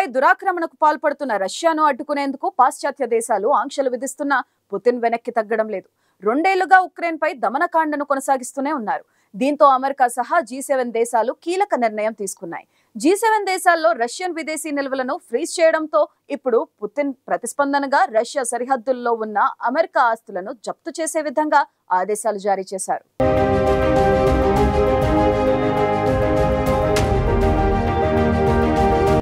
ఉక్రెయిన్పై దురాక్రమణకు పాల్పడుతున్న రష్యాను అడ్డుకునేందుకు పాశ్చాత్య దేశాలు ఆంక్షలు విధిస్తున్నా పుతిన్ వెనక్కి తగ్గడం లేదు. 2 ఏళ్లుగా ఉక్రెయిన్పై దమనకాండను కొనసాగిస్తూనే ఉన్నారు. దీంతో అమెరికా సహా G7 దేశాలు కీలక నిర్ణయం తీసుకున్నాయి. G7 దేశాల్లో రష్యన్ విదేశీ నిల్వలను ఫ్రీజ్ చేయడంతో ఇప్పుడు పుతిన్ ప్రతిస్పందనగా రష్యా సరిహద్దుల్లో ఉన్న అమెరికా ఆస్తులను జప్తు చేసే విధంగా ఆదేశాలు జారీ చేశారు.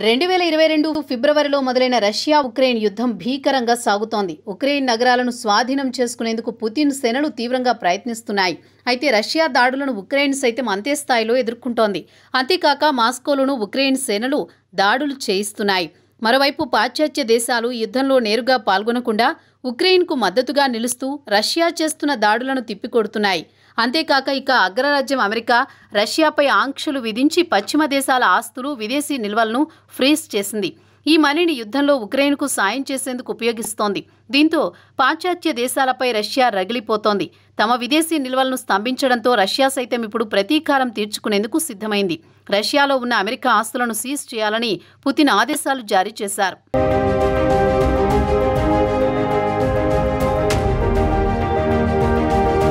2022 ఫిబ్రవరిలో మొదలైన రష్యా ఉక్రెయిన్ యుద్ధం భీకరంగా సాగుతోంది. ఉక్రెయిన్ నగరాలను స్వాధీనం చేసుకునేందుకు పుతిన్ సేనలు తీవ్రంగా ప్రయత్నిస్తున్నాయి. అయితే రష్యా దాడులను ఉక్రెయిన్ సైతం అంతే స్థాయిలో ఎదుర్కొంటోంది. అంతేకాక మాస్కోలోనూ ఉక్రెయిన్ సేనలు దాడులు చేయిస్తున్నాయి. మరోవైపు పాశ్చాత్య దేశాలు యుద్ధంలో నేరుగా పాల్గొనకుండా ఉక్రెయిన్కు మద్దతుగా నిలుస్తూ రష్యా చేస్తున్న దాడులను తిప్పికొడుతున్నాయి. అంతేకాక ఇక అగ్రరాజ్యం అమెరికా రష్యాపై ఆంక్షలు విధించి పశ్చిమ దేశాల ఆస్తులు, విదేశీ నిల్వలను ఫ్రీజ్ చేసింది. ఈ మనీని యుద్ధంలో ఉక్రెయిన్కు సాయం చేసేందుకు ఉపయోగిస్తోంది. దీంతో పాశ్చాత్య దేశాలపై రష్యా రగిలిపోతోంది. తమ విదేశీ నిల్వలను స్తంభించడంతో రష్యా సైతం ఇప్పుడు ప్రతీకారం తీర్చుకునేందుకు సిద్ధమైంది. రష్యాలో ఉన్న అమెరికా ఆస్తులను సీజ్ చేయాలని పుతిన్ ఆదేశాలు జారీ చేశారు.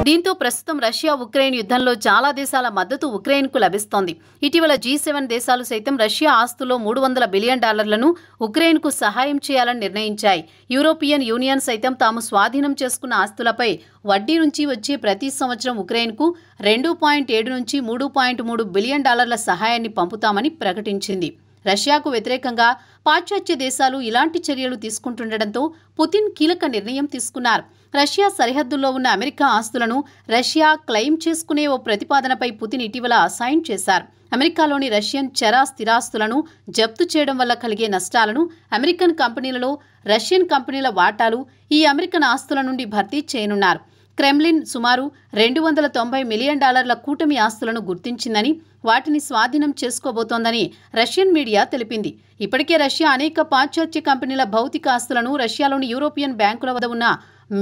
దీంతో ప్రస్తుతం రష్యా ఉక్రెయిన్ యుద్ధంలో చాలా దేశాల మద్దతు ఉక్రెయిన్కు లభిస్తోంది. ఇటీవల G7 దేశాలు సైతం రష్యా ఆస్తుల్లో $300 బిలియన్ ఉక్రెయిన్కు సహాయం చేయాలని నిర్ణయించాయి. యూరోపియన్ యూనియన్ సైతం తాము స్వాధీనం చేసుకున్న ఆస్తులపై వడ్డీ నుంచి వచ్చే ప్రతి సంవత్సరం ఉక్రెయిన్కు $2.7 నుంచి $3.3 బిలియన్ సహాయాన్ని పంపుతామని ప్రకటించింది. రష్యాకు వ్యతిరేకంగా పాశ్చాత్య దేశాలు ఇలాంటి చర్యలు తీసుకుంటుండటంతో పుతిన్ కీలక నిర్ణయం తీసుకున్నారు. రష్యా సరిహద్దుల్లో ఉన్న అమెరికా ఆస్తులను రష్యా క్లెయిమ్ చేసుకునే ఓ ప్రతిపాదనపై పుతిన్ ఇటీవల సైన్ చేశారు. అమెరికాలోని రష్యన్ చర స్థిరాస్తులను జప్తు చేయడం వల్ల కలిగే నష్టాలను అమెరికన్ కంపెనీలలో రష్యన్ కంపెనీల వాటాలు, ఈ అమెరికన్ ఆస్తుల నుండి భర్తీ చేయనున్నారు. క్రెమ్లిన్ సుమారు $290 మిలియన్ కూటమి ఆస్తులను గుర్తించిందని, వాటిని స్వాధీనం చేసుకోబోతోందని రష్యన్ మీడియా తెలిపింది. ఇప్పటికే రష్యా అనేక పాశ్చాత్య కంపెనీల భౌతిక ఆస్తులను రష్యాలోని యూరోపియన్ బ్యాంకుల వద్ద ఉన్న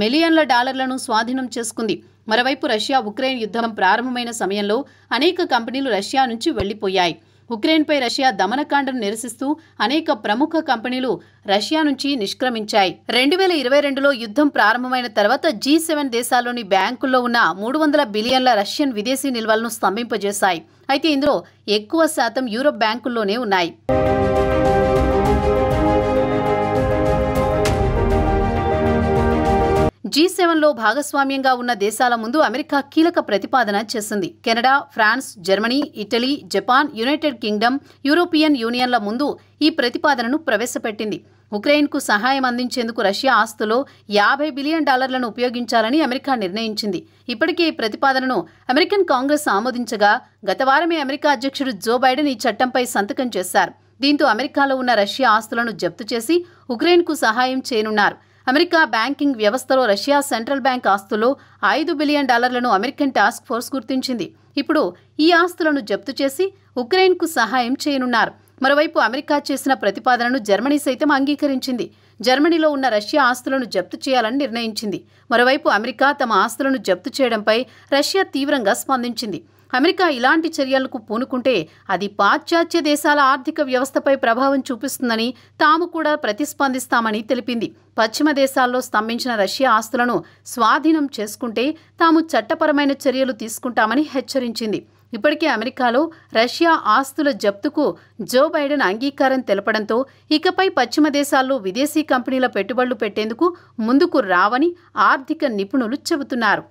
మిలియన్ల డాలర్లను స్వాధీనం చేసుకుంది. మరోవైపు రష్యా ఉక్రెయిన్ యుద్ధం ప్రారంభమైన సమయంలో అనేక కంపెనీలు రష్యా నుంచి వెళ్లిపోయాయి. ఉక్రెయిన్పై రష్యా దమనకాండను నిరసిస్తూ అనేక ప్రముఖ కంపెనీలు రష్యా నుంచి నిష్క్రమించాయి. 2022లో యుద్ధం ప్రారంభమైన తర్వాత G7 దేశాల్లోని బ్యాంకుల్లో ఉన్న $300 బిలియన్ల రష్యన్ విదేశీ నిల్వలను స్తంభింపజేశాయి. అయితే ఇందులో ఎక్కువ శాతం యూరప్ బ్యాంకుల్లోనే ఉన్నాయి. G7లో భాగస్వామ్యంగా ఉన్న దేశాల ముందు అమెరికా కీలక ప్రతిపాదన చేసింది. Canada, France, Germany, Italy, Japan, United Kingdom, European యూనియన్ల ముందు ఈ ప్రతిపాదనను ప్రవేశపెట్టింది. ఉక్రెయిన్కు సహాయం అందించేందుకు రష్యా ఆస్తులో $50 బిలియన్ ఉపయోగించాలని అమెరికా నిర్ణయించింది. ఇప్పటికే ఈ ప్రతిపాదనను అమెరికన్ కాంగ్రెస్ ఆమోదించగా గత వారమే అమెరికా అధ్యక్షుడు జో బైడెన్ ఈ చట్టంపై సంతకం చేశారు. దీంతో అమెరికాలో ఉన్న రష్యా ఆస్తులను జప్తు చేసి ఉక్రెయిన్కు సహాయం చేయనున్నారు. అమెరికా బ్యాంకింగ్ వ్యవస్థలో రష్యా సెంట్రల్ బ్యాంక్ ఆస్తుల్లో $5 బిలియన్ అమెరికన్ టాస్క్ ఫోర్స్ గుర్తించింది. ఇప్పుడు ఈ ఆస్తులను జప్తు చేసి ఉక్రెయిన్కు సహాయం చేయనున్నారు. మరోవైపు అమెరికా చేసిన ప్రతిపాదనను జర్మనీ సైతం అంగీకరించింది. జర్మనీలో ఉన్న రష్యా ఆస్తులను జప్తు చేయాలని నిర్ణయించింది. మరోవైపు అమెరికా తమ ఆస్తులను జప్తు చేయడంపై రష్యా తీవ్రంగా స్పందించింది. అమెరికా ఇలాంటి చర్యలకు పూనుకుంటే అది పాశ్చాత్య దేశాల ఆర్థిక వ్యవస్థపై ప్రభావం చూపిస్తుందని, తాము కూడా ప్రతిస్పందిస్తామని తెలిపింది. పశ్చిమ దేశాల్లో స్తంభించిన రష్యా ఆస్తులను స్వాధీనం చేసుకుంటే తాము చట్టపరమైన చర్యలు తీసుకుంటామని హెచ్చరించింది. ఇప్పటికే అమెరికాలో రష్యా ఆస్తుల జప్తుకు జో బైడెన్ అంగీకారం తెలపడంతో ఇకపై పశ్చిమ దేశాల్లో విదేశీ కంపెనీల పెట్టుబడులు పెట్టేందుకు ముందుకు రావని ఆర్థిక నిపుణులు చెబుతున్నారు.